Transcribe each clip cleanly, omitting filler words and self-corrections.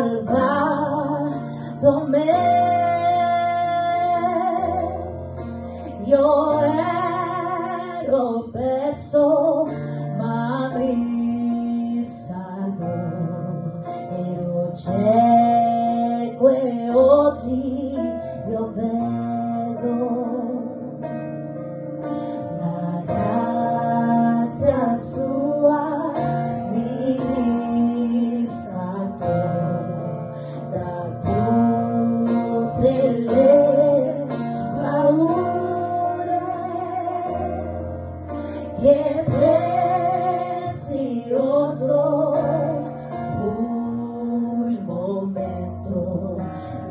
salvato me. Io ero perso, ma mi salvò. Ero cieco e oggi io vedo. La grazia sua mi riscattò da tutte le paure. Che prezioso fu il momento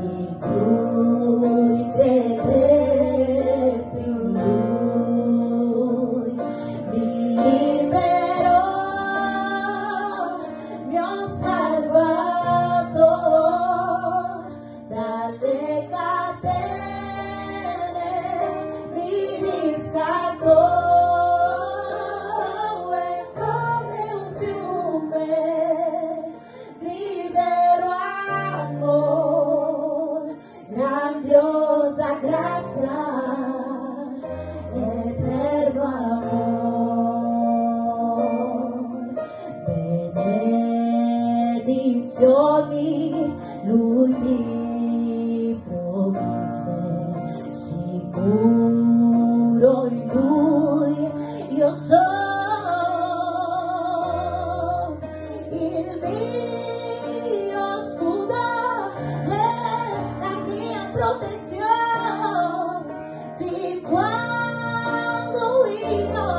in cui credetti in Lui. Mi liberò, mi ha salvato dalle catene, mi riscattò. È come un fiume di vero amor, grandiosa grazia, eterno amor. Benedizioni Lui mi promise, sicuro in Lui io sono. Il mio scudo è la mia protezione, fin quando io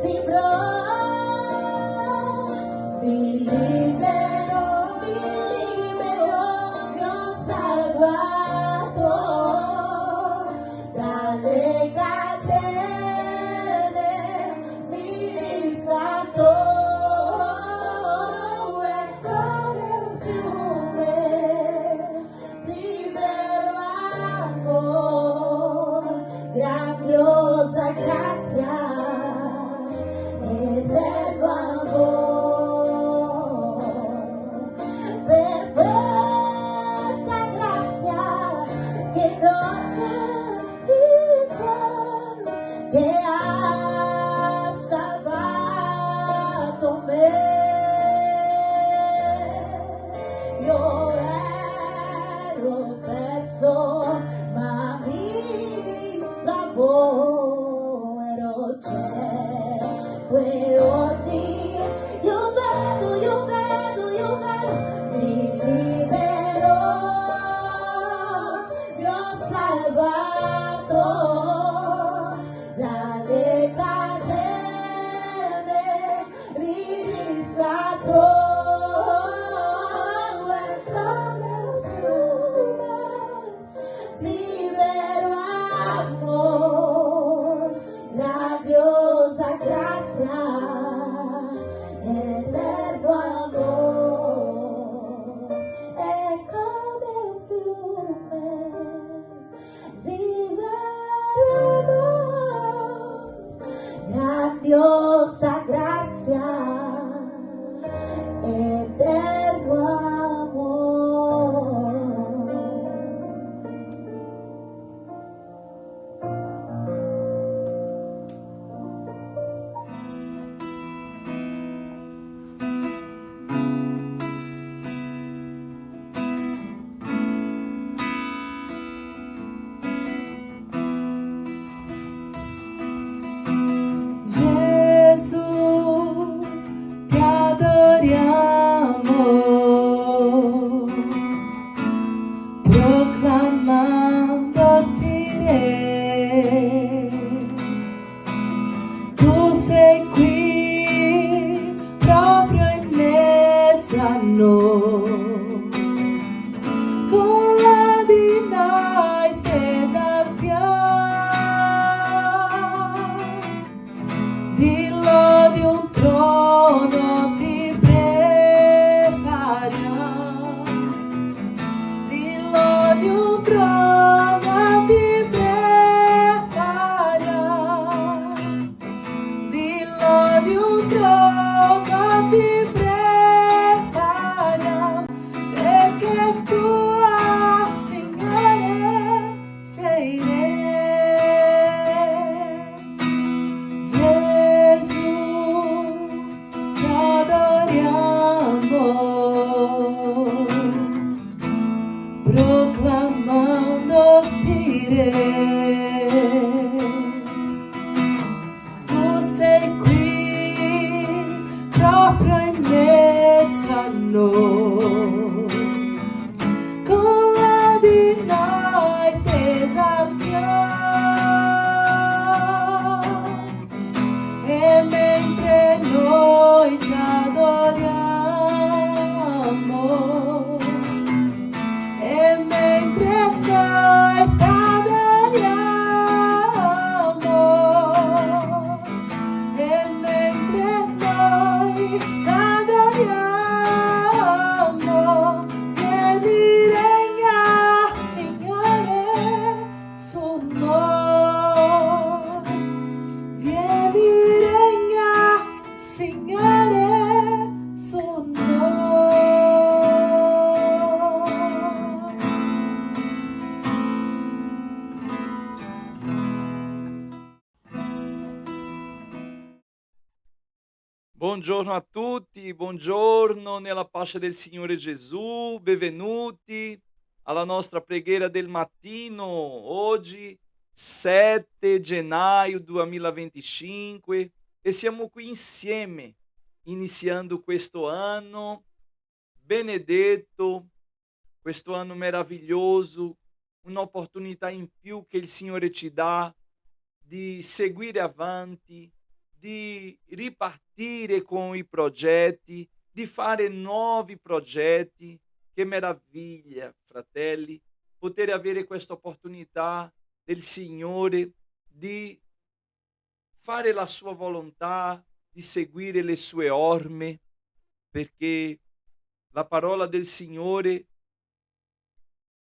vivrò. Mi libero, mi ho salvato dalle catene, mi riscattò. È come un fiume di vero amor, grandiosa grazia, eterno amor. Perfetta grazia che dolce visione, che ha salvato me. Io ero perso, ma mi salvò. Ero cieco e oggi io vedo, mi libero, mi ho salvato dalle catene, mi riscattò. È come un fiume di vero amor, grandiosa grazia, eterno amor. È come un fiume di vero amor, grandiosa grazia, eterno amor. Gesù, ti adoriamo, proclamandoti re. Tu sei qui proprio in mezzo a noi, con la divina esaltiamo. Dillo di un trono ti prepariamo, dillo di un trono ti prepariamo, dillo di un trono ti prepariamo, e Tu sei qui proprio in mezzo a noi, con la di noi ti esaltiamo, e mentre noi ti adoriamo, e mentre noi ti adoriamo, e mentre noi ti adoriamo, vieni regna, Signore, su noi. Vieni regna, Signore, su noi. Buongiorno a tutti, buongiorno nella pace del Signore Gesù, benvenuti alla nostra preghiera del mattino, oggi 7 gennaio 2025 e siamo qui insieme, iniziando questo anno benedetto, questo anno meraviglioso, un'opportunità in più che il Signore ci dà di seguire avanti, di ripartire con i progetti, di fare nuovi progetti. Che meraviglia, fratelli, poter avere questa opportunità del Signore di fare la sua volontà, di seguire le sue orme, perché la parola del Signore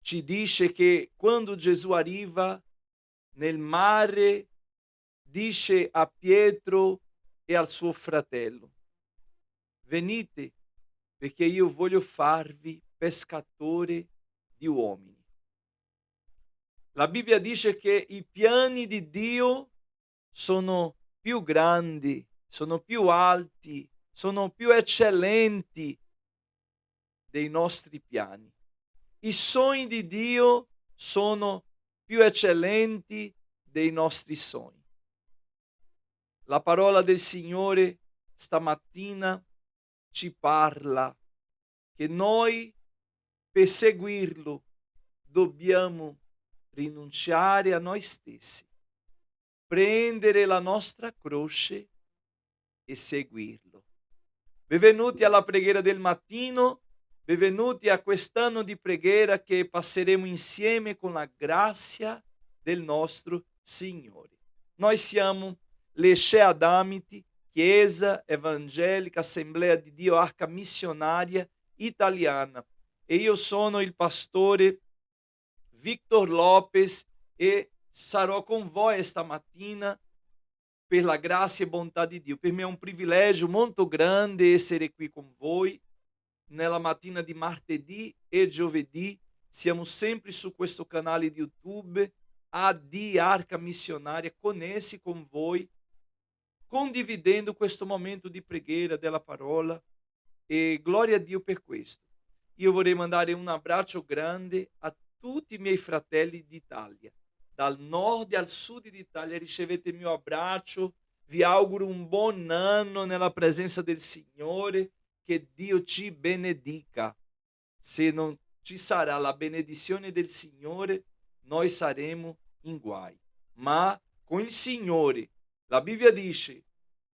ci dice che quando Gesù arriva nel mare, dice a Pietro e al suo fratello: venite, perché io voglio farvi pescatore di uomini. La Bibbia dice che i piani di Dio sono più grandi, sono più alti, sono più eccellenti dei nostri piani. I sogni di Dio sono più eccellenti dei nostri sogni. La parola del Signore stamattina ci parla che noi per seguirlo dobbiamo rinunciare a noi stessi, prendere la nostra croce e seguirlo. Benvenuti alla preghiera del mattino, benvenuti a quest'anno di preghiera che passeremo insieme con la grazia del nostro Signore. Noi siamo le Adamiti, Chiesa Evangelica Assemblea di Dio Arca Missionaria Italiana, e io sono il pastore Victor Lopes e sarò con voi stamattina per la grazia e bontà di Dio. Per me è un privilegio molto grande essere qui con voi nella mattina di martedì e giovedì. Siamo sempre su questo canale di YouTube AD Arca Missionaria, connessi con voi, condividendo questo momento di preghiera della parola, e gloria a Dio per questo. Io vorrei mandare un abbraccio grande a tutti i miei fratelli d'Italia, dal nord al sud d'Italia. Ricevete il mio abbraccio, vi auguro un buon anno nella presenza del Signore, che Dio ci benedica. Se non ci sarà la benedizione del Signore, noi saremo in guai, ma con il Signore, la Bibbia dice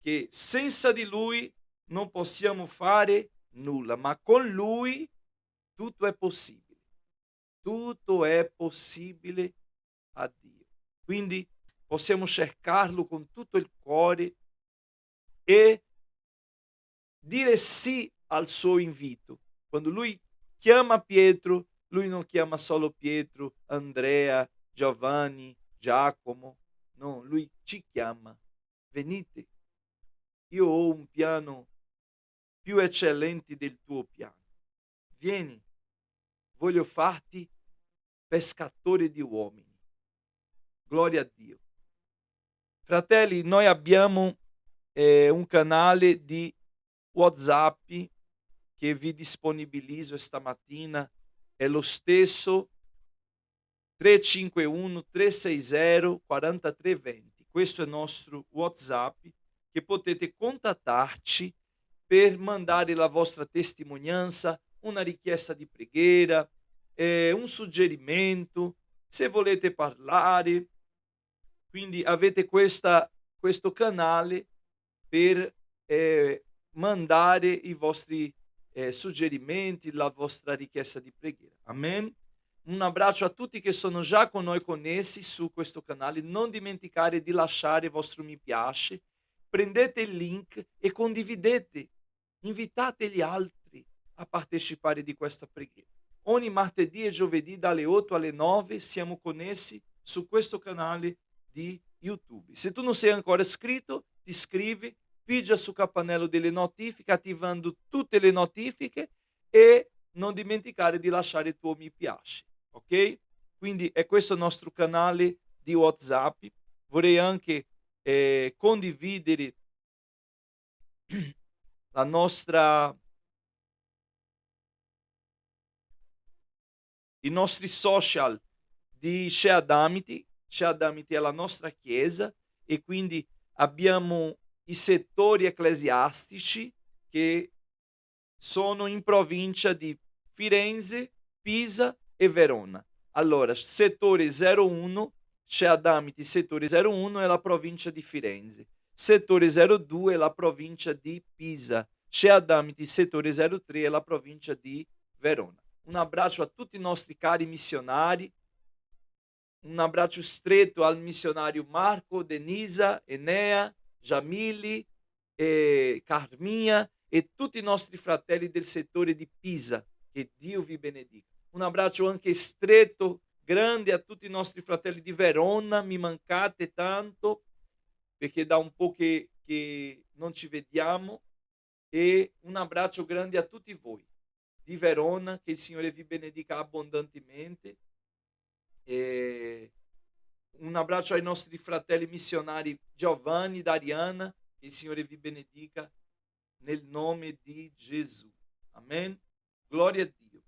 che senza di Lui non possiamo fare nulla, ma con Lui tutto è possibile. Tutto è possibile a Dio. Quindi possiamo cercarlo con tutto il cuore e dire sì al suo invito. Quando Lui chiama Pietro, Lui non chiama solo Pietro, Andrea, Giovanni, Giacomo. No, Lui ci chiama. Venite, io ho un piano più eccellente del tuo piano. Vieni, voglio farti pescatore di uomini. Gloria a Dio. Fratelli, noi abbiamo un canale di WhatsApp che vi disponibilizzo stamattina. È lo stesso 351 360 4320. Questo è il nostro WhatsApp che potete contattarci per mandare la vostra testimonianza, una richiesta di preghiera, un suggerimento, se volete parlare. Quindi avete questo canale per mandare i vostri suggerimenti, la vostra richiesta di preghiera. Amen. Un abbraccio a tutti che sono già con noi connessi su questo canale. Non dimenticare di lasciare il vostro mi piace, prendete il link e condividete. Invitate gli altri a partecipare di questa preghiera. Ogni martedì e giovedì dalle 8 alle 9 siamo connessi su questo canale di YouTube. Se tu non sei ancora iscritto, ti iscrivi, pigia sul campanello delle notifiche attivando tutte le notifiche e non dimenticare di lasciare il tuo mi piace, ok? Quindi è questo il nostro canale di WhatsApp. Vorrei anche condividere la nostra i nostri social di Shea Damiti. Shea Damiti è la nostra chiesa e quindi abbiamo i settori ecclesiastici che sono in provincia di Firenze, Pisa e Verona. Allora, settore 01, Shea Damiti settore 01 è la provincia di Firenze, settore 02 è la provincia di Pisa, Shea Damiti settore 03 è la provincia di Verona. Un abbraccio a tutti i nostri cari missionari, un abbraccio stretto al missionario Marco, Denisa, Enea, Jamili, Carmia e tutti i nostri fratelli del settore di Pisa. Che Dio vi benedica. Un abbraccio anche stretto, grande a tutti i nostri fratelli di Verona. Mi mancate tanto perché da un po' che non ci vediamo. E un abbraccio grande a tutti voi di Verona, che il Signore vi benedica abbondantemente. E un abbraccio ai nostri fratelli missionari Giovanni, Dariana, che il Signore vi benedica nel nome di Gesù. Amen. Gloria a Dio.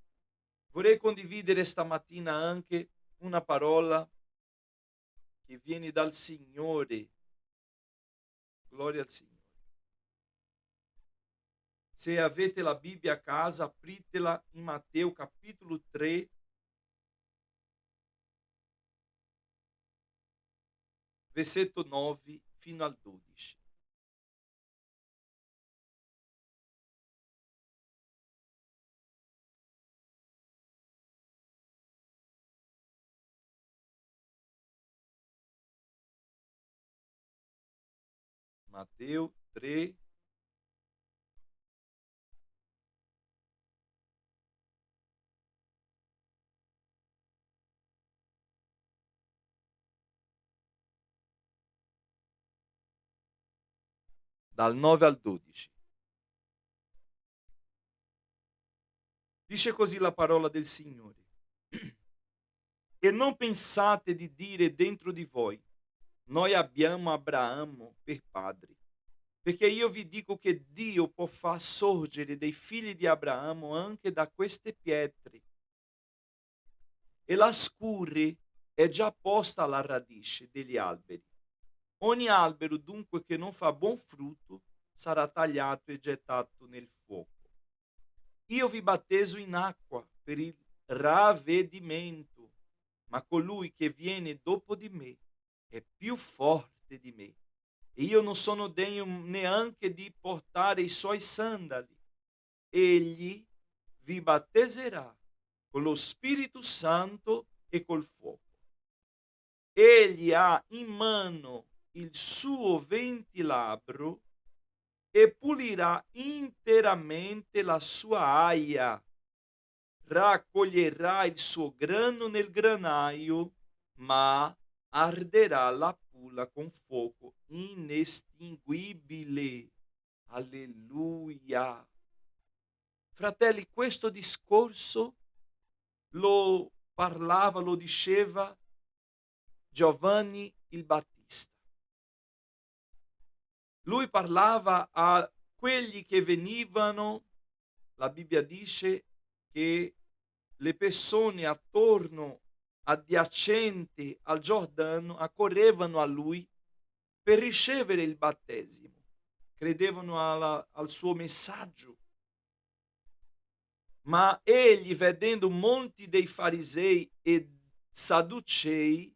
Vorrei condividere stamattina anche una parola che viene dal Signore. Gloria al Signore. Se avete la Bibbia a casa, apritela in Matteo capitolo 3, versetto 9 fino al 12. Matteo 3, dal 9 al 12. Dice così la parola del Signore. E non pensate di dire dentro di voi, noi abbiamo Abramo per padre, perché io vi dico che Dio può far sorgere dei figli di Abramo anche da queste pietre. E la scure è già posta alla radice degli alberi. Ogni albero dunque che non fa buon frutto sarà tagliato e gettato nel fuoco. Io vi battezzo in acqua per il ravvedimento, ma colui che viene dopo di me è più forte di me e io non sono degno neanche di portare i suoi sandali. Egli vi battezzerà con lo Spirito Santo e col fuoco. Egli ha in mano il suo ventilabro e pulirà interamente la sua aia, raccoglierà il suo grano nel granaio, ma arderà la pula con fuoco inestinguibile. Alleluia. Fratelli, questo discorso lo parlava, lo diceva Giovanni il Battista. Lui parlava a quelli che venivano, la Bibbia dice che le persone attorno adiacente al Giordano accorrevano a lui per ricevere il battesimo, credevano al suo messaggio. Ma egli, vedendo molti dei farisei e sadducei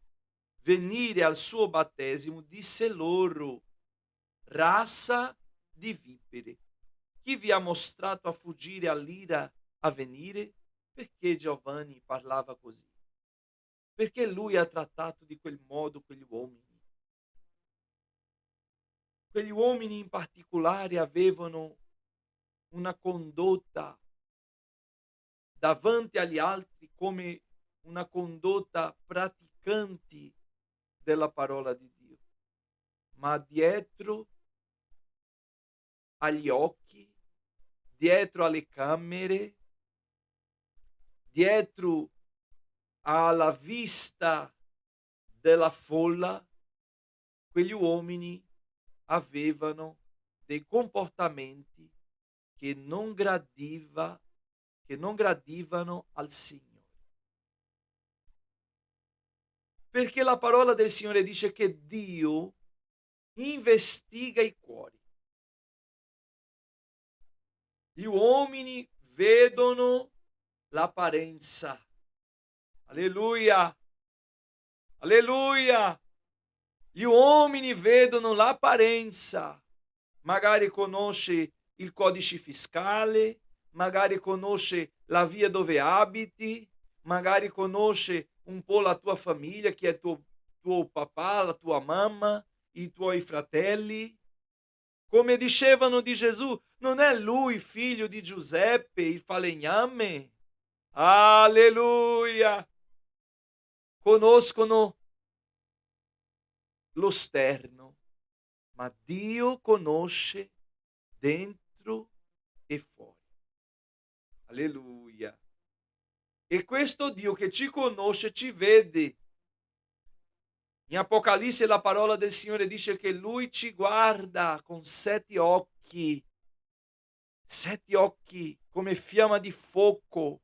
venire al suo battesimo, disse loro: razza di vipere, chi vi ha mostrato a fuggire all'ira a venire? Perché Giovanni parlava così? Perché lui ha trattato di quel modo quegli uomini? Quegli uomini in particolare avevano una condotta davanti agli altri come una condotta praticanti della parola di Dio, ma dietro agli occhi, dietro alle camere, dietro alla vista della folla, quegli uomini avevano dei comportamenti che non gradivano al Signore. Perché la parola del Signore dice che Dio investiga i cuori. Gli uomini vedono l'apparenza. Alleluia! Alleluia! Gli uomini vedono l'apparenza. Magari conosce il codice fiscale, magari conosce la via dove abiti, magari conosce un po' la tua famiglia, chi è tuo papà, la tua mamma, i tuoi fratelli. Come dicevano di Gesù, non è lui figlio di Giuseppe, il falegname? Alleluia! Conoscono lo sterno, ma Dio conosce dentro e fuori. Alleluia! E questo Dio che ci conosce ci vede. In Apocalisse la parola del Signore dice che Lui ci guarda con 7 occhi come fiamma di fuoco.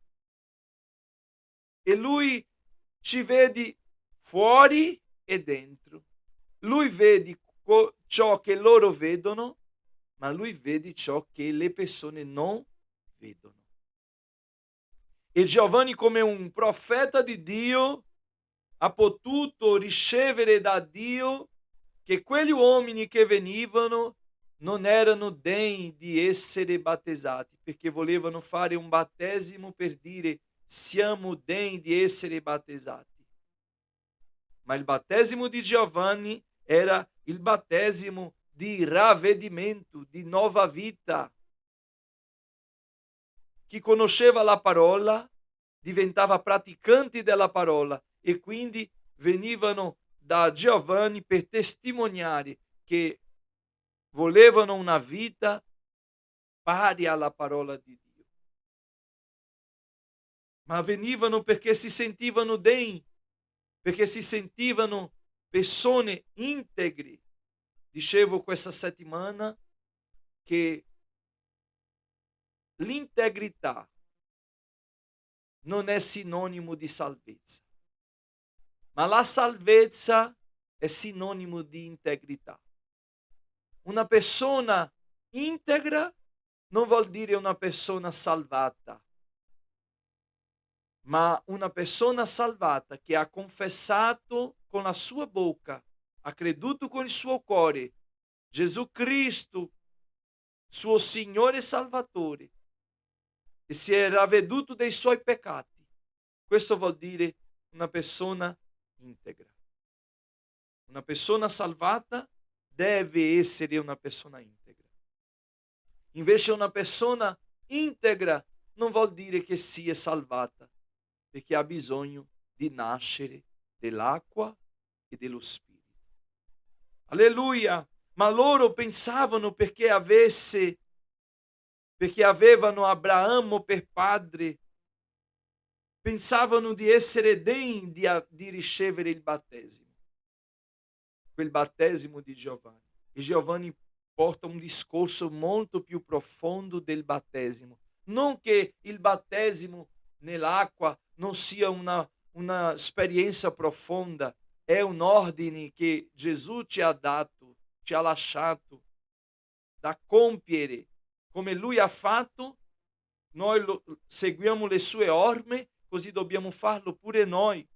E Lui ci vede fuori e dentro. Lui vede ciò che loro vedono, ma Lui vede ciò che le persone non vedono. E Giovanni, come un profeta di Dio, ha potuto ricevere da Dio che quegli uomini che venivano non erano degni di essere battezzati, perché volevano fare un battesimo per dire siamo degni di essere battezzati. Ma il battesimo di Giovanni era il battesimo di ravvedimento, di nuova vita. Chi conosceva la parola diventava praticante della parola e quindi venivano da Giovanni per testimoniare che volevano una vita pari alla parola di Dio. Ma venivano perché si sentivano degni, perché si sentivano persone integri. Dicevo questa settimana che l'integrità non è sinonimo di salvezza, ma la salvezza è sinonimo di integrità. Una persona integra non vuol dire una persona salvata, ma una persona salvata che ha confessato con la sua bocca, ha creduto con il suo cuore Gesù Cristo, suo Signore e Salvatore, e si è ravveduto dei suoi peccati. Questo vuol dire una persona integra. Una persona salvata deve essere una persona integra. Invece una persona integra non vuol dire che sia salvata, perché ha bisogno di nascere dell'acqua e dello Spirito. Alleluia! Ma loro pensavano perché avevano Abramo per padre, pensavano di essere degni di ricevere il battesimo, quel battesimo di Giovanni. E Giovanni porta un discorso molto più profondo del battesimo. Non che il battesimo nell'acqua non sia una esperienza profonda, è un ordine che Gesù ci ha dato, ci ha lasciato da compiere. Come lui ha fatto, noi seguiamo le sue orme, così dobbiamo farlo pure noi.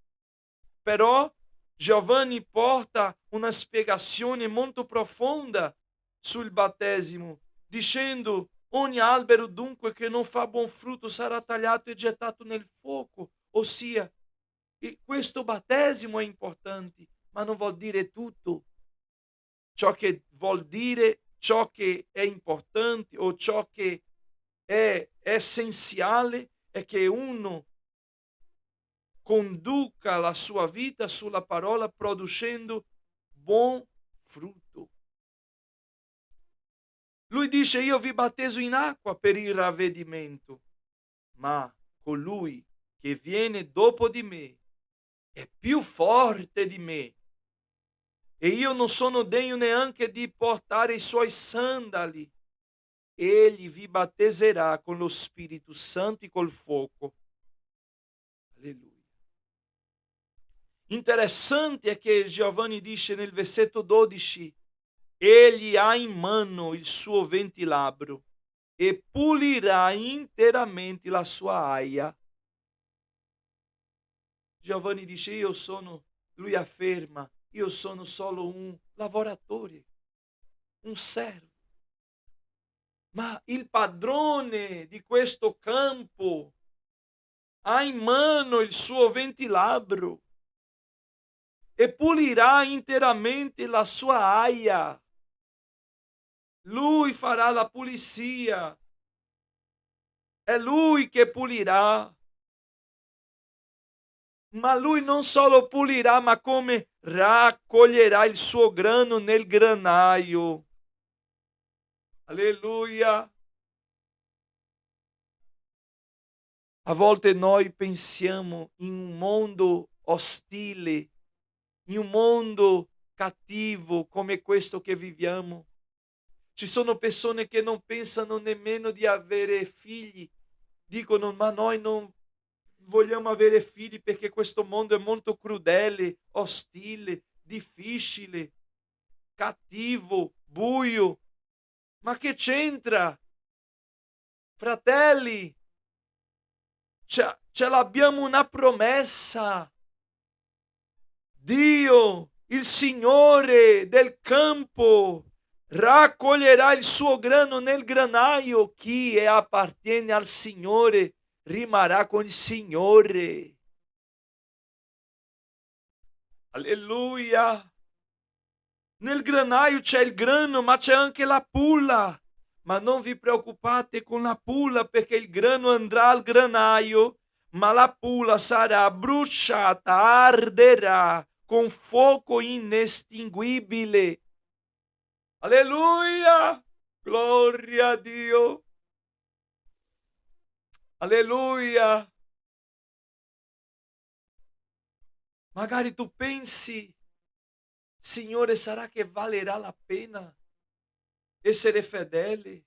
Però Giovanni porta una spiegazione molto profonda sul battesimo, dicendo: ogni albero dunque che non fa buon frutto sarà tagliato e gettato nel fuoco. Ossia, questo battesimo è importante, ma non vuol dire tutto. Ciò che vuol dire, ciò che è importante o ciò che è essenziale è che uno conduca la sua vita sulla parola producendo buon frutto. Lui dice: io vi battezzo in acqua per il ravvedimento, ma colui che viene dopo di me è più forte di me e io non sono degno neanche di portare i suoi sandali. Egli vi battezzerà con lo Spirito Santo e col fuoco. Alleluia. Interessante è che Giovanni dice nel versetto 12: egli ha in mano il suo ventilabro e pulirà interamente la sua aia. Giovanni dice: lui afferma, io sono solo un lavoratore, un servo. Ma il padrone di questo campo ha in mano il suo ventilabro e pulirà interamente la sua aia. Lui farà la pulizia. È lui che pulirà. Ma lui non solo pulirà, ma come raccoglierà il suo grano nel granaio. Alleluia. A volte noi pensiamo in un mondo ostile, in un mondo cattivo come questo che viviamo. Ci sono persone che non pensano nemmeno di avere figli. Dicono: ma noi non vogliamo avere figli perché questo mondo è molto crudele, ostile, difficile, cattivo, buio. Ma che c'entra? Fratelli, ce l'abbiamo una promessa. Dio, il Signore del campo, raccoglierà il suo grano nel granaio. Chi appartiene al Signore rimarrà con il Signore. Alleluia. Nel granaio c'è il grano, ma c'è anche la pulla. Ma non vi preoccupate con la pulla, perché il grano andrà al granaio, ma la pulla sarà bruciata, arderà con fuoco inestinguibile. Alleluia! Gloria a Dio! Alleluia! Magari tu pensi: Signore, sarà che valerà la pena essere fedele?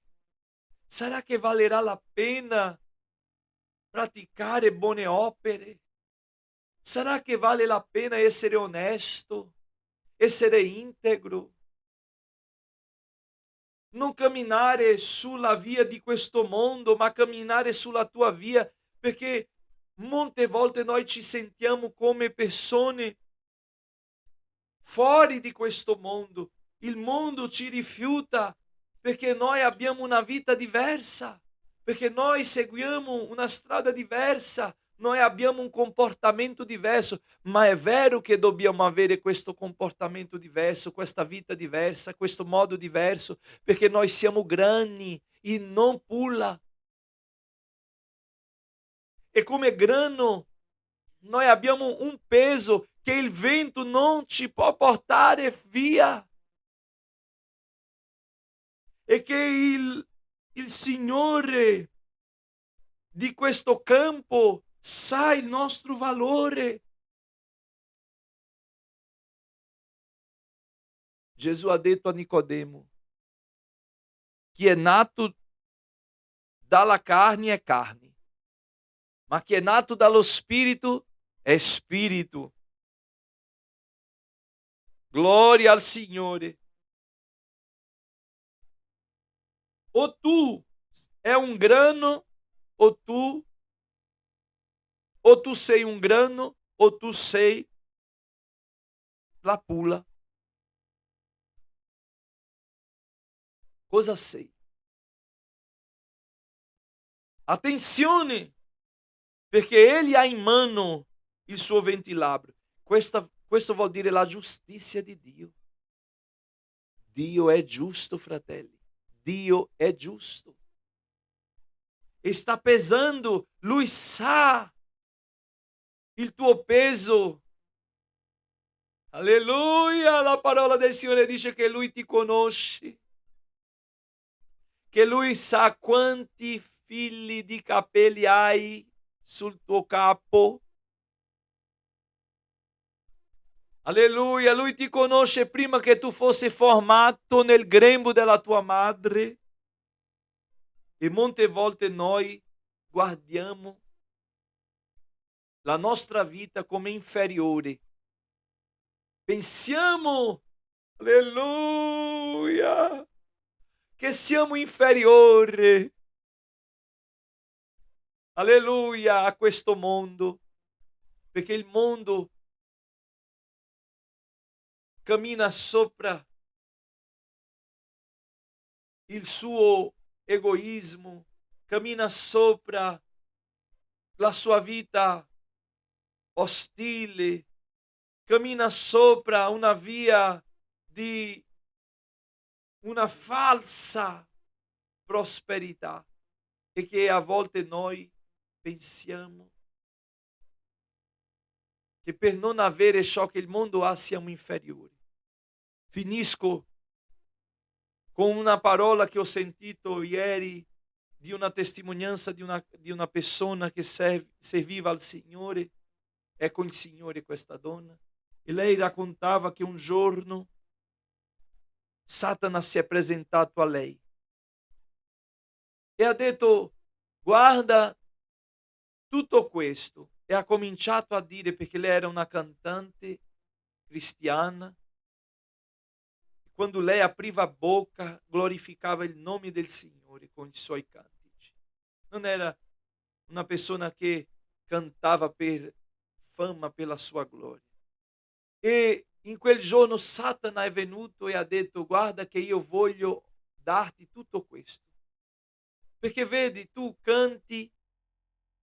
Sarà che valerà la pena praticare buone opere? Sarà che vale la pena essere onesto, essere integro? Non camminare sulla via di questo mondo, ma camminare sulla tua via, perché molte volte noi ci sentiamo come persone fuori di questo mondo. Il mondo ci rifiuta perché noi abbiamo una vita diversa, perché noi seguiamo una strada diversa, noi abbiamo un comportamento diverso, ma è vero che dobbiamo avere questo comportamento diverso, questa vita diversa, questo modo diverso, perché noi siamo grani e non pulla. E come grano noi abbiamo un peso che il vento non ci può portare via. E che il Signore di questo campo sa il nostro valore. Gesù ha detto a Nicodemo: chi è nato dalla carne è carne, ma chi è nato dallo Spirito è spirito. Gloria al Signore. O tu é um grano, ou tu sei um grano, ou tu sei la pula. Cosa sei? Attenzione, perché egli ha in mano il suo ventilabro. Questo vuol dire la giustizia di Dio. Dio è giusto, fratelli. Dio è giusto. E sta pesando, lui sa il tuo peso. Alleluia, la parola del Signore dice che lui ti conosce, che lui sa quanti fili di capelli hai sul tuo capo. Alleluia, lui ti conosce prima che tu fossi formato nel grembo della tua madre. E molte volte noi guardiamo la nostra vita come inferiore. Pensiamo, alleluia, che siamo inferiori, alleluia, a questo mondo, perché il mondo cammina sopra il suo egoismo, cammina sopra la sua vita ostile, cammina sopra una via di una falsa prosperità e che a volte noi pensiamo che per non avere ciò che il mondo ha siamo inferiori. Finisco con una parola che ho sentito ieri di una testimonianza di una persona che serviva al Signore, è con il Signore questa donna, e lei raccontava che un giorno Satana si è presentato a lei e ha detto: guarda tutto questo, e ha cominciato a dire, perché lei era una cantante cristiana, quando lei apriva a bocca glorificava il nome del Signore con i suoi cantici. Non era una persona che cantava per fama, per la sua gloria. E in quel giorno Satana è venuto e ha detto: guarda che io voglio darti tutto questo, perché vedi, tu canti,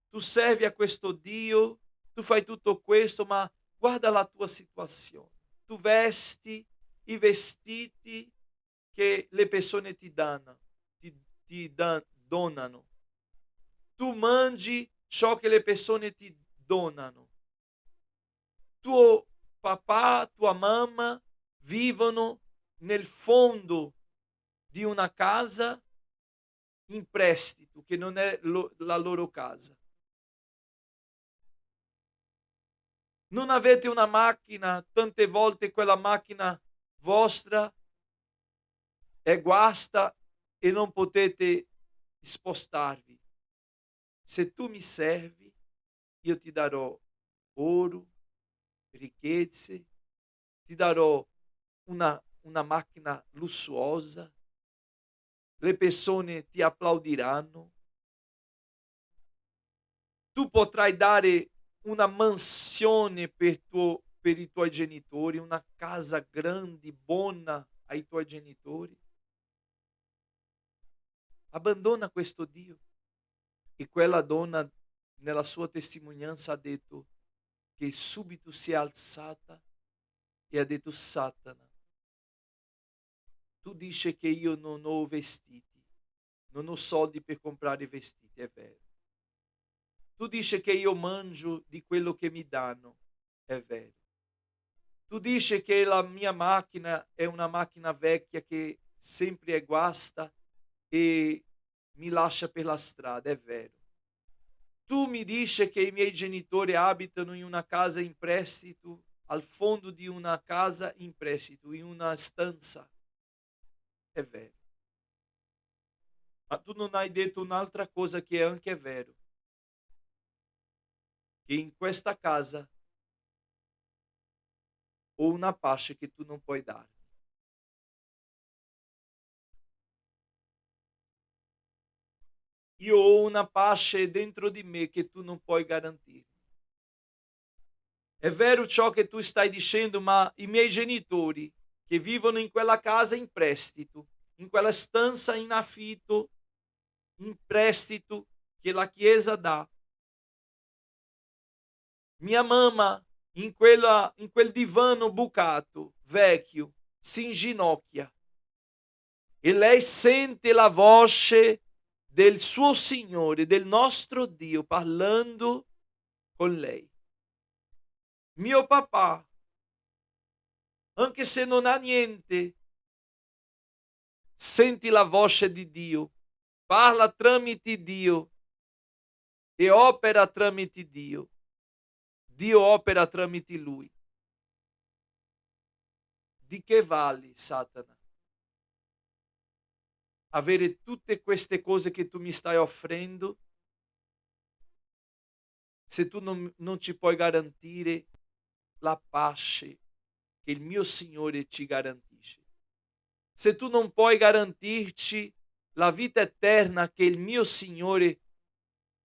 tu servi a questo Dio, tu fai tutto questo, ma guarda la tua situazione. Tu vesti i vestiti che le persone ti danno, donano. Tu mangi ciò che le persone ti donano. Tuo papà, tua mamma vivono nel fondo di una casa in prestito, che non è la loro casa. Non avete una macchina, tante volte quella macchina vostra è guasta e non potete spostarvi. Se tu mi servi, io ti darò oro, ricchezze, ti darò una macchina lussuosa, le persone ti applaudiranno, tu potrai dare una mansione per i tuoi genitori, una casa grande, buona ai tuoi genitori. Abbandona questo Dio. E quella donna nella sua testimonianza ha detto che subito si è alzata e ha detto: Satana, tu dici che io non ho vestiti, non ho soldi per comprare vestiti, è vero. Tu dici che io mangio di quello che mi danno, è vero. Tu dici che la mia macchina è una macchina vecchia che sempre è guasta e mi lascia per la strada, è vero. Tu mi dici che i miei genitori abitano in una casa in prestito, al fondo di una casa in prestito, in una stanza, è vero. Ma tu non hai detto un'altra cosa che è anche vero, che in questa casa ho una pace che tu non puoi darmi. Io ho una pace dentro di me che tu non puoi garantirmi. È vero ciò che tu stai dicendo, ma i miei genitori che vivono in quella casa in prestito, in quella stanza in affitto, in prestito che la Chiesa dà. Mia mamma in quel divano bucato, vecchio, si inginocchia e lei sente la voce del suo Signore, del nostro Dio, parlando con lei. Mio papà, anche se non ha niente, senti la voce di Dio, parla tramite Dio e opera tramite Dio. Dio opera tramite lui. Di che vale, Satana, avere tutte queste cose che tu mi stai offrendo se tu non ci puoi garantire la pace che il mio Signore ci garantisce? Se tu non puoi garantirci la vita eterna che il mio Signore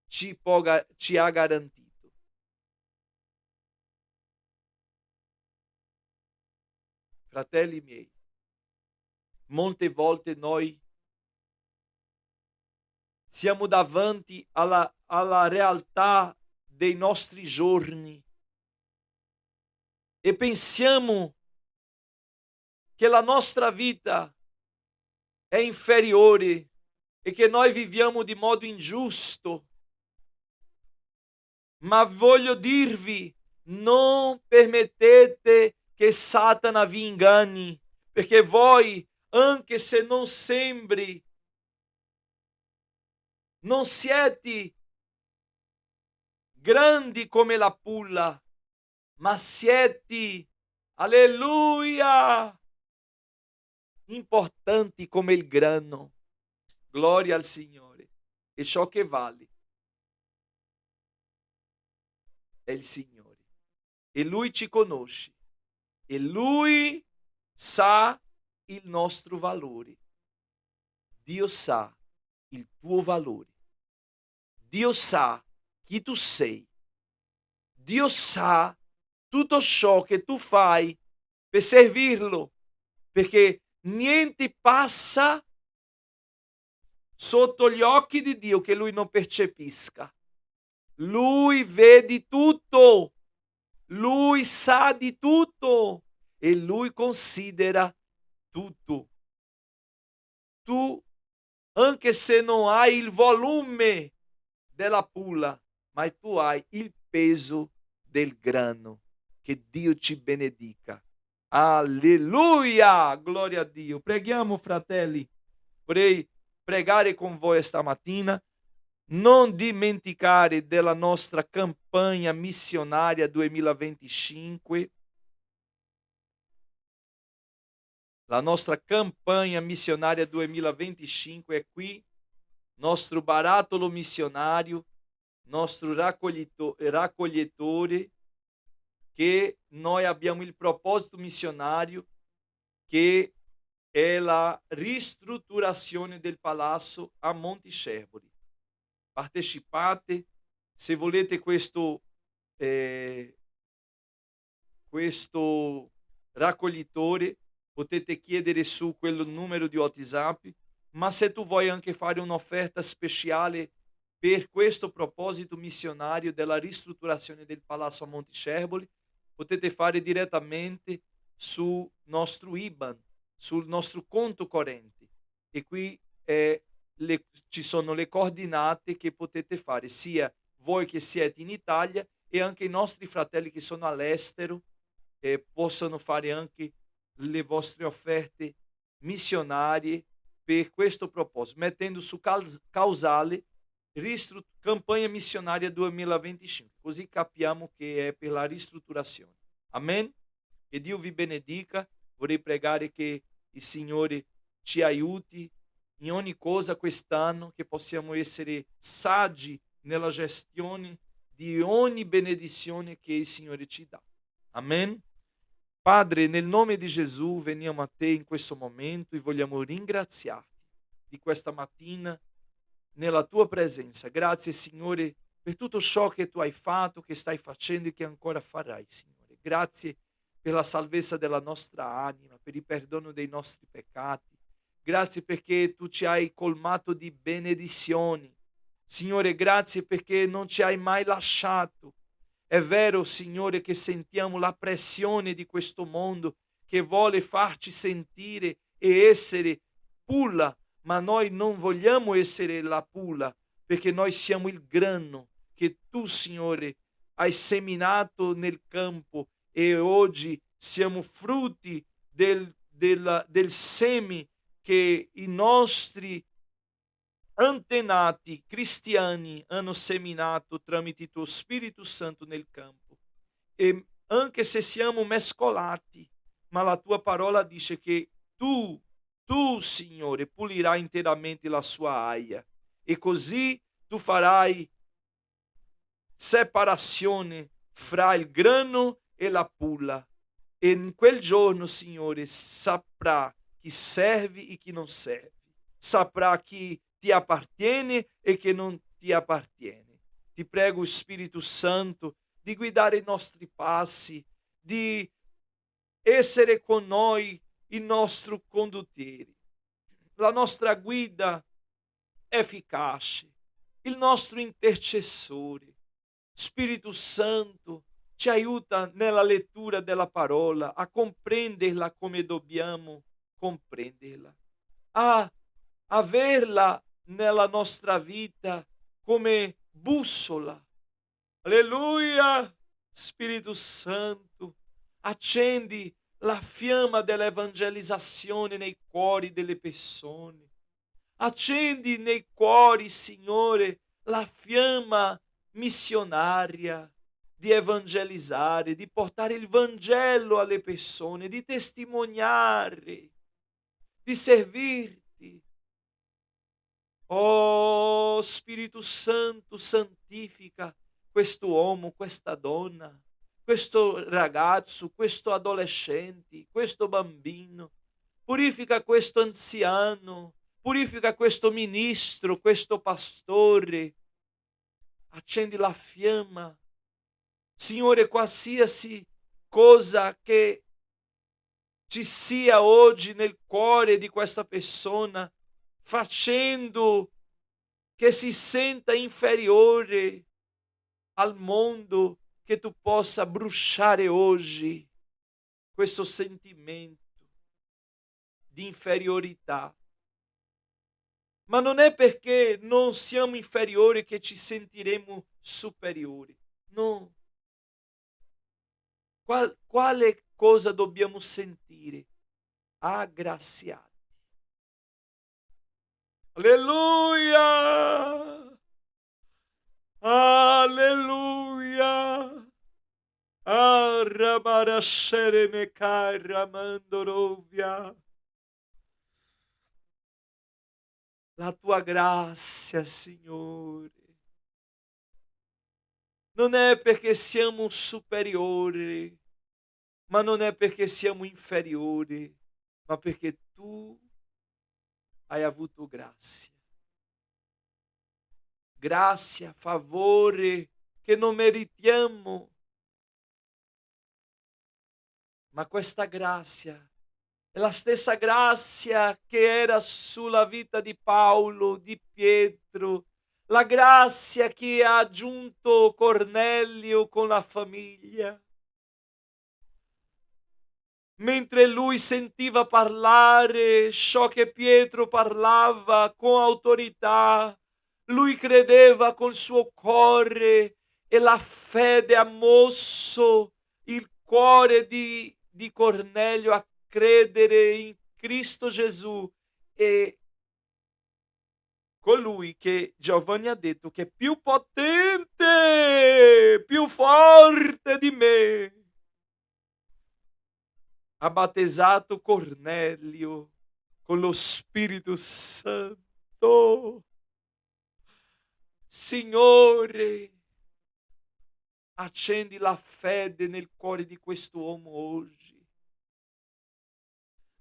ci ha garantito. Fratelli miei, molte volte noi siamo davanti alla realtà dei nostri giorni e pensiamo che la nostra vita è inferiore e che noi viviamo di modo ingiusto. Ma voglio dirvi, non permettete che Satana vi inganni, perché voi, anche se non sembri, non siete grandi come la pulla, ma siete, alleluia, importanti come il grano. Gloria al Signore. E ciò che vale è il Signore. E Lui ci conosce. E Lui sa il nostro valore. Dio sa il tuo valore. Dio sa chi tu sei. Dio sa tutto ciò che tu fai per servirlo, perché niente passa sotto gli occhi di Dio che Lui non percepisca. Lui vede tutto, Lui sa di tutto e Lui considera tutto. Tu, anche se non hai il volume della pulla, ma tu hai il peso del grano. Che Dio ci benedica. Alleluia! Gloria a Dio. Preghiamo, fratelli. Vorrei pregare con voi stamattina. Non dimenticare della nostra campanha missionária 2025. La nostra campanha missionária 2025 è qui. Nostro barattolo missionário, nostro raccoglietore, che noi abbiamo il proposito missionario che è la ristrutturazione del palazzo a Monte Scerboli. Partecipate, se volete questo raccoglitore potete chiedere su quel numero di WhatsApp, ma se tu vuoi anche fare un'offerta speciale per questo proposito missionario della ristrutturazione del Palazzo a Monte Scerboli, potete fare direttamente sul nostro IBAN, sul nostro conto corrente. E qui ci sono le coordinate che potete fare, sia voi che siete in Italia e anche i nostri fratelli che sono all'estero possano fare anche le vostre offerte missionarie per questo proposito, mettendo su causale campanha missionária 2025, così capiamo che è per la ristrutturazione. Amen? Che Dio vi benedica. Vorrei pregare che il Signore ci aiuti in ogni cosa quest'anno, che possiamo essere saggi nella gestione di ogni benedizione che il Signore ci dà. Amen. Padre, nel nome di Gesù veniamo a te in questo momento e vogliamo ringraziarti di questa mattina nella tua presenza. Grazie, Signore, per tutto ciò che tu hai fatto, che stai facendo e che ancora farai, Signore. Grazie per la salvezza della nostra anima, per il perdono dei nostri peccati. Grazie perché tu ci hai colmato di benedizioni. Signore, grazie perché non ci hai mai lasciato. È vero, Signore, che sentiamo la pressione di questo mondo che vuole farci sentire e essere pulla, ma noi non vogliamo essere la pulla, perché noi siamo il grano che tu, Signore, hai seminato nel campo e oggi siamo frutti del seme che i nostri antenati cristiani hanno seminato tramite il tuo Spirito Santo nel campo. E anche se siamo mescolati, ma la tua parola dice che tu, Signore, pulirai interamente la sua aia e così tu farai separazione fra il grano e la pulla. E in quel giorno, Signore, saprà chi serve e chi non serve. Saprà chi ti appartiene e chi non ti appartiene. Ti prego, Spirito Santo, di guidare i nostri passi, di essere con noi il nostro conduttiere, la nostra guida efficace, il nostro intercessore. Spirito Santo, ci aiuta nella lettura della parola a comprenderla come dobbiamo comprenderla, a averla nella nostra vita come bussola. Alleluia! Spirito Santo, accendi la fiamma dell'evangelizzazione nei cuori delle persone. Accendi nei cuori, Signore, la fiamma missionaria di evangelizzare, di portare il Vangelo alle persone, di testimoniare, di servirti. Oh Spirito Santo, santifica questo uomo, questa donna, questo ragazzo, questo adolescente, questo bambino. Purifica questo anziano, purifica questo ministro, questo pastore. Accendi la fiamma. Signore, qualsiasi cosa che ci sia oggi nel cuore di questa persona, facendo che si senta inferiore al mondo, che tu possa bruciare oggi questo sentimento di inferiorità. Ma non è perché non siamo inferiori che ci sentiremo superiori. No. Quale cosa dobbiamo sentire? Aggraziati. Alleluia! Alleluia! Arabarashere mekai mandorovia. La tua grazia, Signore. Non è perché siamo superiori, ma non è perché siamo inferiori, ma perché tu hai avuto grazia. Grazia, favore che non meritiamo, ma questa grazia è la stessa grazia che era sulla vita di Paolo, di Pietro, la grazia che ha aggiunto Cornelio con la famiglia. Mentre lui sentiva parlare ciò che Pietro parlava con autorità, lui credeva col suo cuore e la fede ha mosso il cuore di Cornelio a credere in Cristo Gesù e colui che Giovanni ha detto che è più potente, più forte di me, ha battezzato Cornelio con lo Spirito Santo. Signore, Accendi la fede nel cuore di quest'uomo oggi.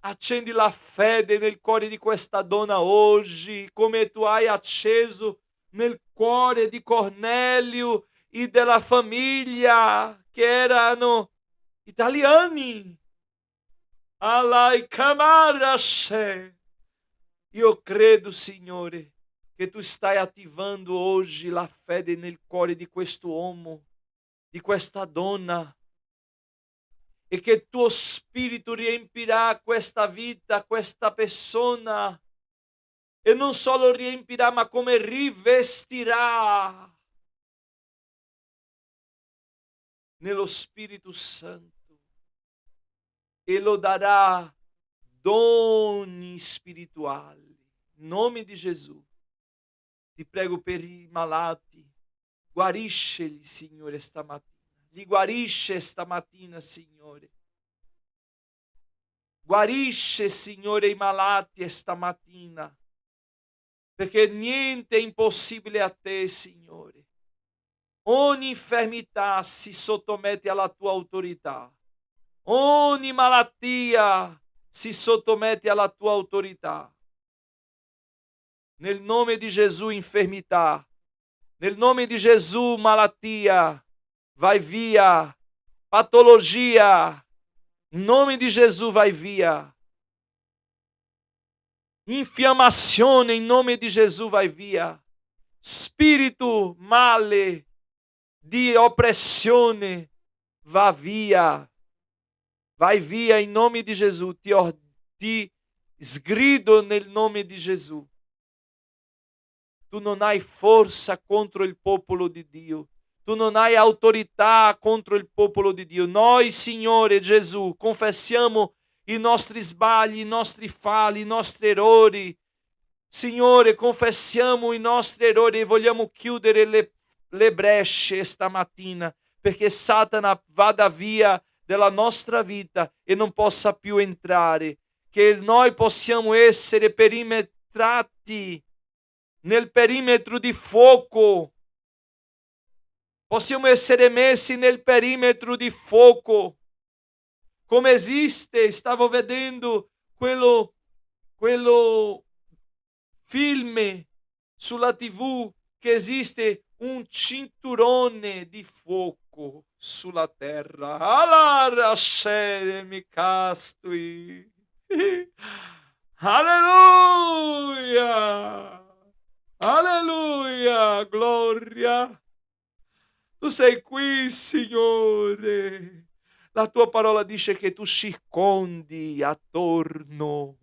Accendi la fede nel cuore di questa donna oggi, come tu hai acceso nel cuore di Cornelio e della famiglia che erano italiani. Alai Kamarashe. Io credo, Signore, che tu stai attivando oggi la fede nel cuore di quest'uomo, di questa donna, e che il tuo spirito riempirà questa vita, questa persona, e non solo riempirà, ma come rivestirà nello Spirito Santo e lo darà doni spirituali. In nome di Gesù, ti prego per i malati, guarisceli, Signore, stamattina. Li guarisce stamattina, Signore. Guarisce, Signore, i malati stamattina, perché niente è impossibile a te, Signore. Ogni infermità si sottomette alla tua autorità. Ogni malattia si sottomette alla tua autorità. Nel nome di Gesù, infermità. Nel nome di Gesù, malattia. Vai via. Patologia. Em nome de Jesus, vai via. Infiammazione, em nome de Jesus, vai via. Spirito male di oppressione, va via. Vai via em nome de Jesus. Ti sgrido nel nome di Gesù. Tu non hai forza contro il popolo di Dio. Tu non hai autorità contro il popolo di Dio. Noi, Signore Gesù, confessiamo i nostri sbagli, i nostri falli, i nostri errori. Signore, confessiamo i nostri errori e vogliamo chiudere le brecce stamattina, perché Satana vada via della nostra vita e non possa più entrare. Che noi possiamo essere perimetrati nel perimetro di fuoco. Possiamo essere messi nel perimetro di fuoco. Come esiste, stavo vedendo quello film sulla TV, che esiste un cinturone di fuoco sulla terra. Allora, mi castui. Alleluia! Alleluia! Gloria! Tu sei qui, Signore. La tua parola dice che tu circondi attorno.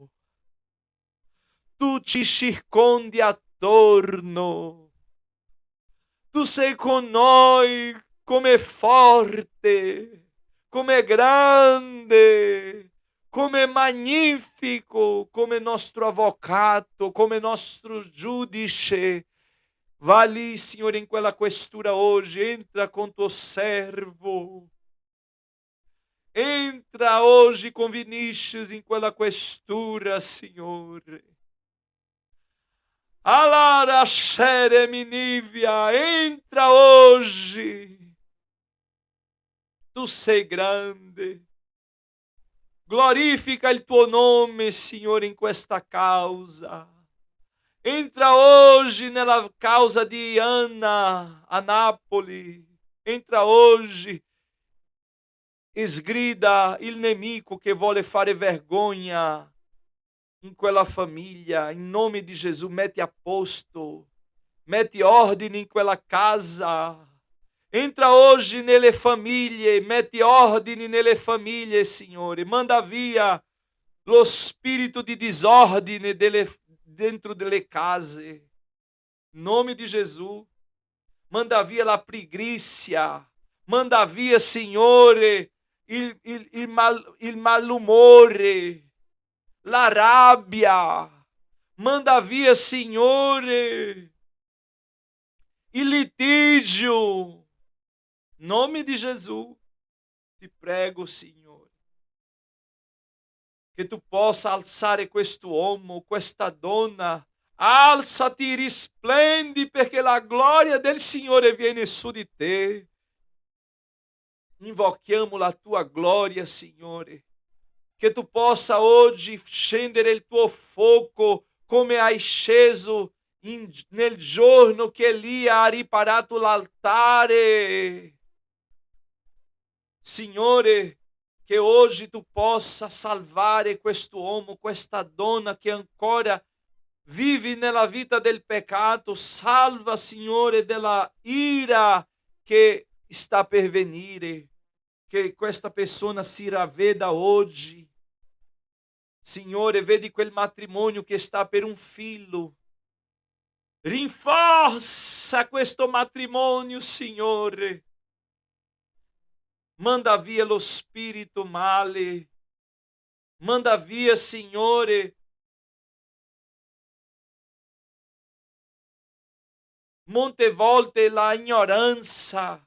Tu ci circondi attorno. Tu sei con noi come forte, come grande, come magnifico, come nostro avvocato, come nostro giudice. Va lì, Signore, in quella questura oggi, entra con tuo servo. Entra oggi con Vinicius in quella questura, Signore. Allora, Minivia, entra oggi. Tu sei grande. Glorifica il tuo nome, Signore, in questa causa. Entra hoje nella causa di Anna, a Napoli. Entra hoje. Sgrida il nemico che vuole fare vergogna in quella famiglia. In nome di Gesù, metti a posto. Metti ordine in quella casa. Entra hoje nelle famiglie. Metti ordine nelle famiglie, Signore. Manda via lo spirito di disordine dentro delle case. Em nome de Jesus. Manda via la pregrícia. Manda via, Signore, il malumore, la rabbia. Manda via, Signore, il litígio. Em nome de Jesus. Ti prego, Signore, che tu possa alzare quest'uomo, questa donna. Alzati, risplendi, perché la gloria del Signore viene su di te. invochiamo la tua gloria, Signore. Che tu possa oggi scendere il tuo fuoco come hai sceso nel giorno che Elia ha riparato l'altare. Signore, che oggi tu possa salvare quest'uomo, questa donna che ancora vive nella vita del peccato. Salva, Signore, della ira che sta per venire. Che questa persona si ravveda oggi. Signore, vedi quel matrimonio che sta per un figlio. Rinforza questo matrimonio, Signore. Manda via lo spirito male. Manda via, Signore, molte volte la ignoranza,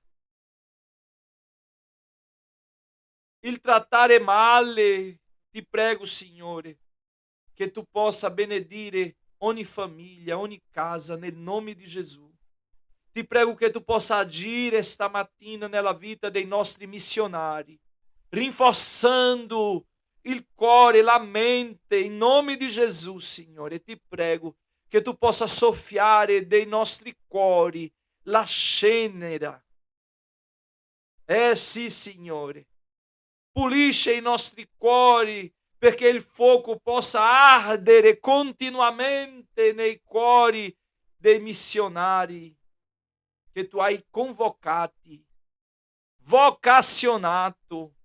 il trattare male. Ti prego, Signore, che tu possa benedire ogni famiglia, ogni casa, nel nome di Gesù. Ti prego che tu possa agire stamattina nella vita dei nostri missionari, rinforzando il cuore, la mente, in nome di Gesù, Signore. Ti prego che tu possa soffiare dei nostri cuori la cenere. Sì, Signore. Pulisce i nostri cuori perché il fuoco possa ardere continuamente nei cuori dei missionari che tu hai convocati, vocazionato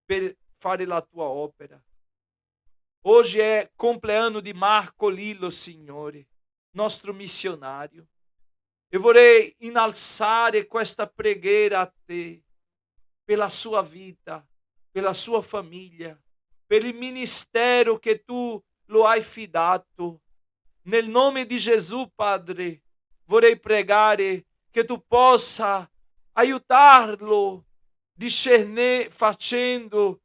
per fare la tua opera. Hoje è compleanno di Marco Lillo, Signore, nostro missionário. Eu vorrei innalzare questa preghiera a te, pela sua vida, pela sua família, pelo ministério que tu lo hai fidato. Nel nome di Gesù, Padre, vorrei pregare che tu possa aiutarlo, facendo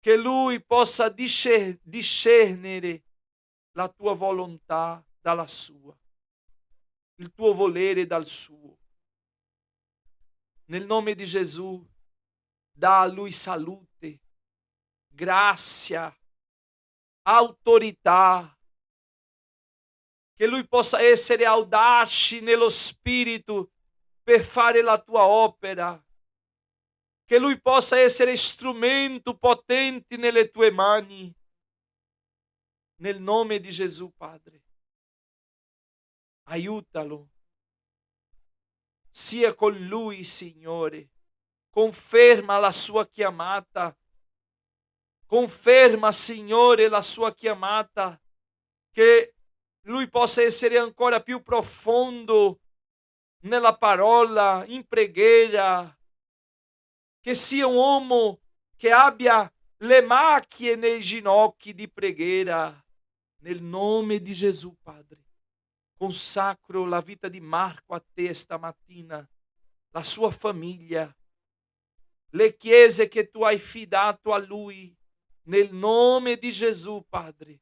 che lui possa discernere la tua volontà dalla sua, il tuo volere dal suo. Nel nome di Gesù, dà a lui salute, grazia, autorità, che lui possa essere audace nello spirito per fare la tua opera, che lui possa essere strumento potente nelle tue mani. Nel nome di Gesù, Padre, aiutalo. Sia con lui, Signore. Conferma la sua chiamata. Conferma, Signore, la sua chiamata, che lui possa essere ancora più profondo nella parola, in preghiera, che sia un uomo che abbia le macchie nei ginocchi di preghiera. Nel nome di Gesù, Padre, consacro la vita di Marco a te stamattina, la sua famiglia, le chiese che tu hai fidato a lui. Nel nome di Gesù, Padre,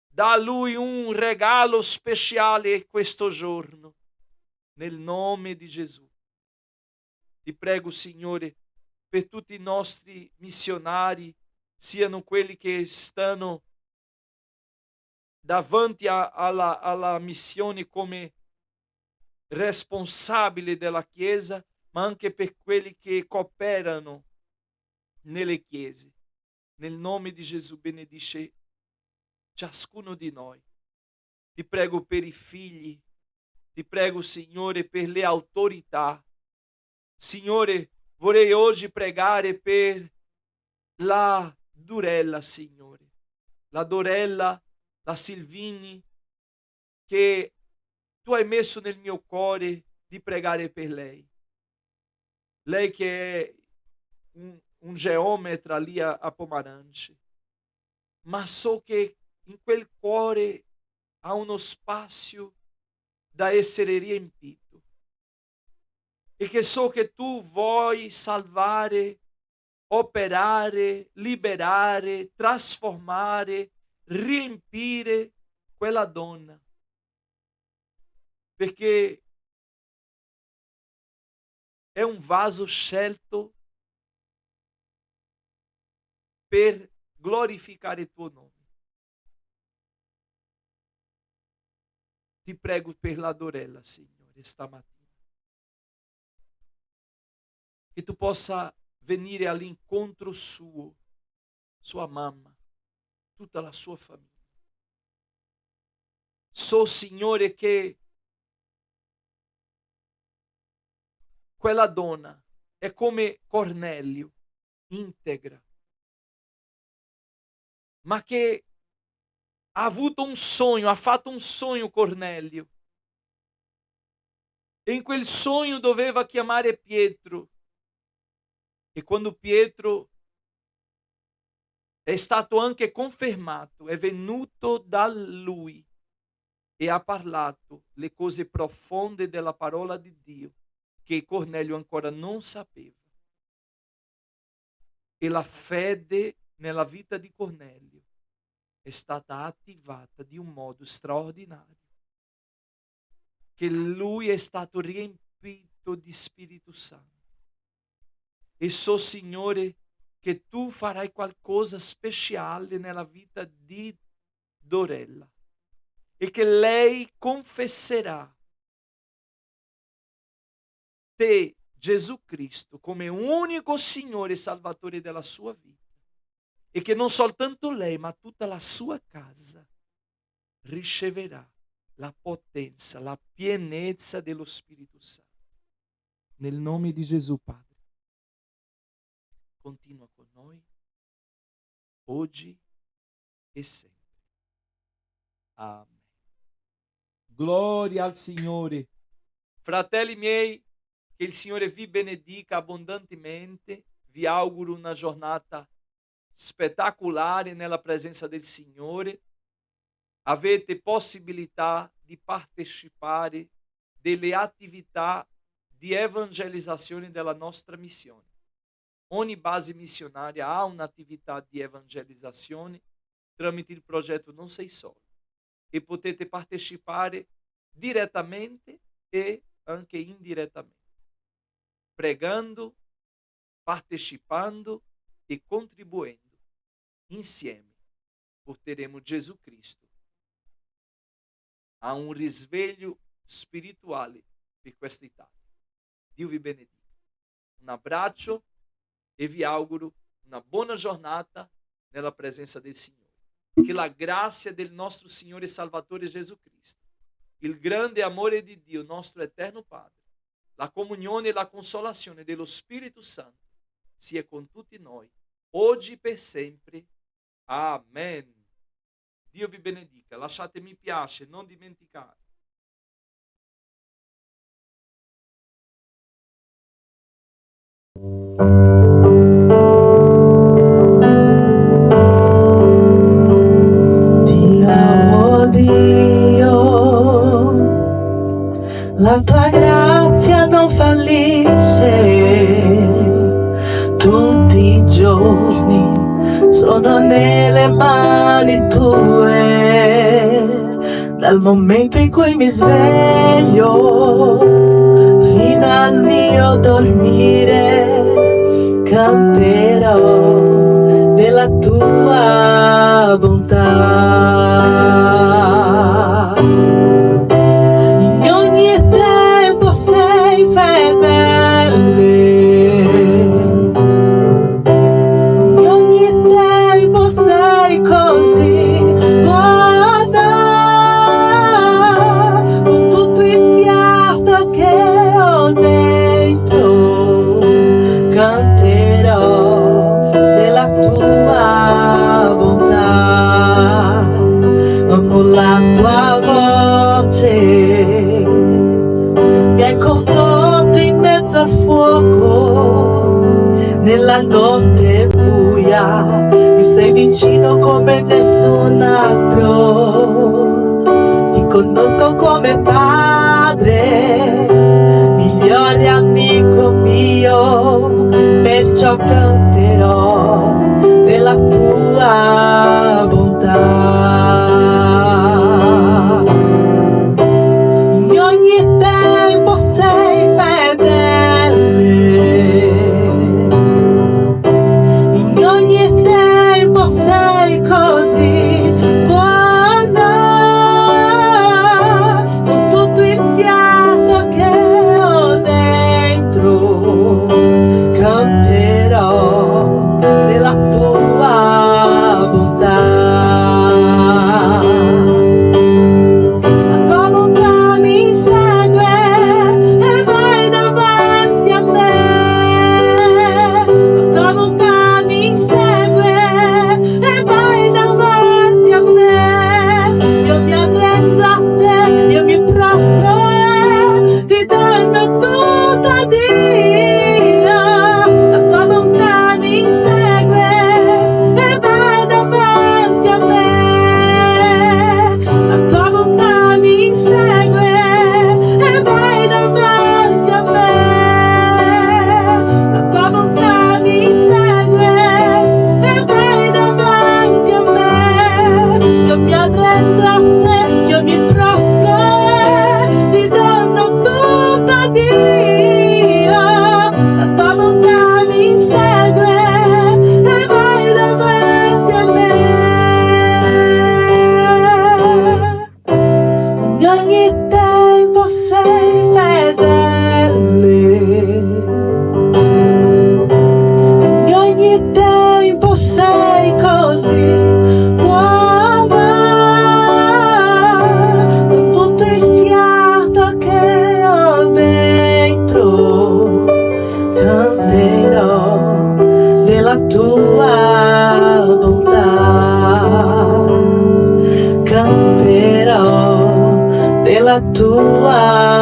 dà a lui un regalo speciale questo giorno. Nel nome di Gesù. Ti prego, Signore, per tutti i nostri missionari, siano quelli che stanno davanti alla missione come responsabili della Chiesa, ma anche per quelli che cooperano nelle chiese. Nel nome di Gesù benedice ciascuno di noi. Ti prego per i figli, ti prego, Signore, per le autorità. Signore, vorrei oggi pregare per la Durella, Signore, la Dorella, la Silvini, che tu hai messo nel mio cuore di pregare per lei. Lei che è un geometra lì a Pomarance, ma so che in quel cuore ha uno spazio da essere riempito e che so che tu vuoi salvare, operare, liberare, trasformare, riempire quella donna, perché è un vaso scelto per glorificare il tuo nome. Ti prego per la Dorella, Signore, stamattina. Che tu possa venire all'incontro suo, sua mamma, tutta la sua famiglia. So, Signore, che quella donna è come Cornelio, integra, ma che ha avuto un sogno, ha fatto un sogno Cornelio. E in quel sogno doveva chiamare Pietro. E quando Pietro è stato anche confermato, è venuto da lui e ha parlato le cose profonde della parola di Dio che Cornelio ancora non sapeva. E la fede nella vita di Cornelio è stata attivata di un modo straordinario, che lui è stato riempito di Spirito Santo. E so, Signore, che tu farai qualcosa speciale nella vita di Dorella e che lei confesserà te, Gesù Cristo, come unico Signore e Salvatore della sua vita, e che non soltanto lei, ma tutta la sua casa riceverà la potenza, la pienezza dello Spirito Santo. Nel nome di Gesù, Padre. Continua con noi, oggi e sempre. Amen. Gloria al Signore. Fratelli miei, che il Signore vi benedica abbondantemente. Vi auguro una giornata spettacolare nella presenza del Signore. Avete possibilità di partecipare delle attività di evangelizzazione della nostra missione. Ogni base missionaria ha un'attività di evangelizzazione tramite il progetto Non Sei Solo e potete partecipare direttamente e anche indirettamente, pregando, partecipando e contribuendo. Insieme porteremo Gesù Cristo a un risveglio spirituale per questa Italia. Dio vi benedica. Un abbraccio e vi auguro una buona giornata nella presenza del Signore. Che la grazia del nostro Signore e Salvatore Gesù Cristo, il grande amore di Dio, nostro eterno Padre, la comunione e la consolazione dello Spirito Santo sia con tutti noi, oggi e per sempre. Amen. Dio vi benedica. Lasciate mi piace, non dimenticate. La tua grazia non fallisce, tutti i giorni sono nelle mani tue, dal momento in cui mi sveglio fino al mio dormire, canterò della tua bontà. La tua voce mi hai condotto in mezzo al fuoco, nella notte buia mi sei vicino come nessun altro. Ti conosco come padre, migliore amico mio, perciò canterò della tua bontà. In ogni tempo sei fedele, tua